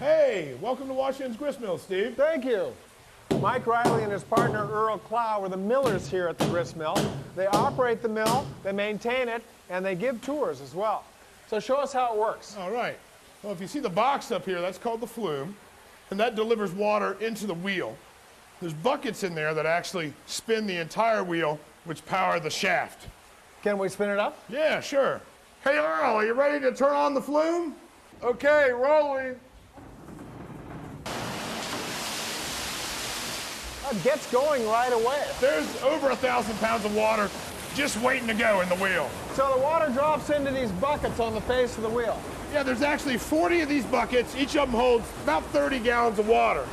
Hey, welcome to Washington's Grist Mill, Steve. Thank you. Mike Riley and his partner Earl Clow are the millers here at the grist mill. They operate the mill, they maintain it, and they give tours as well. So show us how it works. All right. Well, if you see the box up here, that's called the flume, and that delivers water into the wheel. There's buckets in there that actually spin the entire wheel, which power the shaft. Can we spin it up? Yeah, sure. Hey, Earl, are you ready to turn on the flume? Okay, rolling. It gets going right away. There's over 1,000 pounds of water just waiting to go in the wheel. So the water drops into these buckets on the face of the wheel. Yeah, there's actually 40 of these buckets. Each of them holds about 30 gallons of water.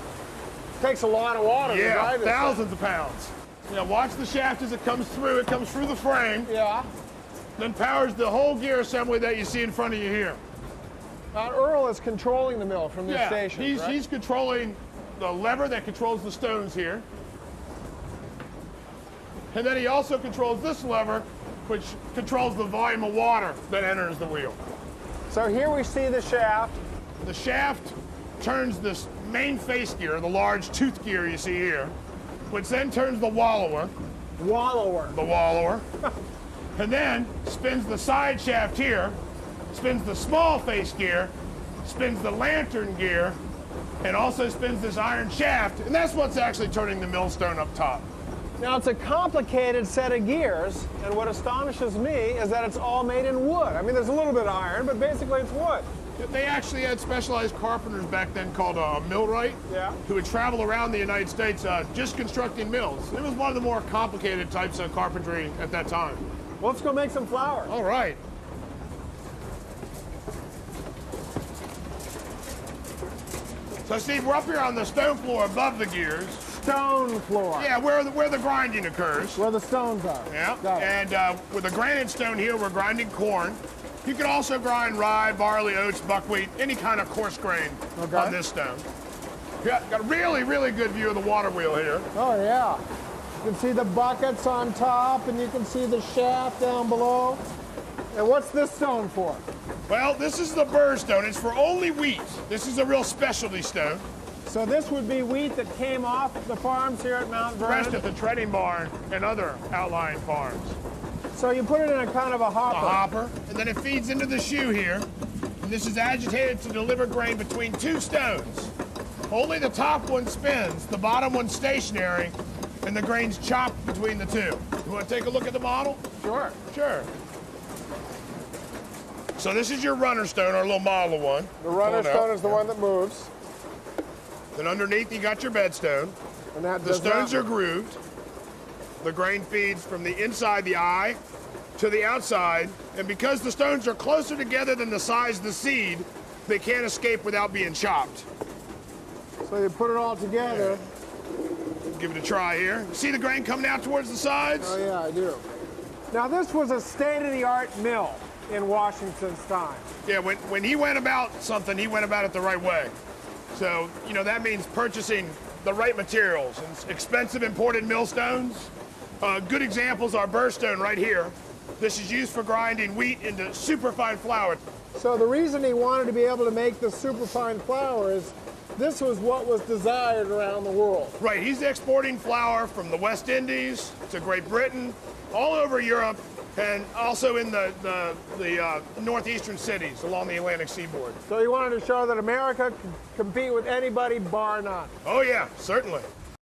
Takes a lot of water to drive this thousands of pounds. Yeah, watch the shaft as it comes through. It comes through the frame. Yeah. Then powers the whole gear assembly that you see in front of you here. Earl is controlling the mill from this station, he's controlling the lever that controls the stones here. And then he also controls this lever, which controls the volume of water that enters the wheel. So here we see the shaft. The shaft turns this main face gear, the large tooth gear you see here, which then turns the wallower. Wallower. The wallower. And then spins the side shaft here, spins the small face gear, spins the lantern gear, and also spins this iron shaft, and that's what's actually turning the millstone up top. Now, it's a complicated set of gears, and what astonishes me is that it's all made in wood. I mean, there's a little bit of iron, but basically it's wood. They actually had specialized carpenters back then called a millwright, who would travel around the United States just constructing mills. It was one of the more complicated types of carpentry at that time. Well, let's go make some flour. All right. So, Steve, we're up here on the stone floor above the gears. Stone floor. Yeah, where the grinding occurs. Where the stones are. Yeah, and with a granite stone here, we're grinding corn. You can also grind rye, barley, oats, buckwheat, any kind of coarse grain on this stone. Got a really, really good view of the water wheel here. Oh, yeah. You can see the buckets on top, and you can see the shaft down below. And what's this stone for? Well, this is the burr stone. It's for only wheat. This is a real specialty stone. So this would be wheat that came off the farms here at Mount Vernon? Rest at the treading barn and other outlying farms. So you put it in a kind of a hopper. A hopper, and then it feeds into the shoe here. And this is agitated to deliver grain between two stones. Only the top one spins, the bottom one's stationary, and the grain's chopped between the two. You want to take a look at the model? Sure. Sure. So this is your runner stone, our little model one. The runner stone is the one that moves. Then underneath you got your bed stone. And that the stones are grooved. The grain feeds from the inside the eye to the outside, and because the stones are closer together than the size of the seed, they can't escape without being chopped. So you put it all together. Give it a try here. See the grain coming out towards the sides? Oh yeah, I do. Now this was a state-of-the-art mill in Washington's time. Yeah, when he went about something, he went about it the right way. So, you know, that means purchasing the right materials. And expensive imported millstones. Good examples are burr stone right here. This is used for grinding wheat into superfine flour. So the reason he wanted to be able to make the superfine flour is this was what was desired around the world. Right, he's exporting flour from the West Indies to Great Britain, all over Europe, and also in the northeastern cities along the Atlantic seaboard. So he wanted to show that America could compete with anybody bar none. Oh yeah, certainly.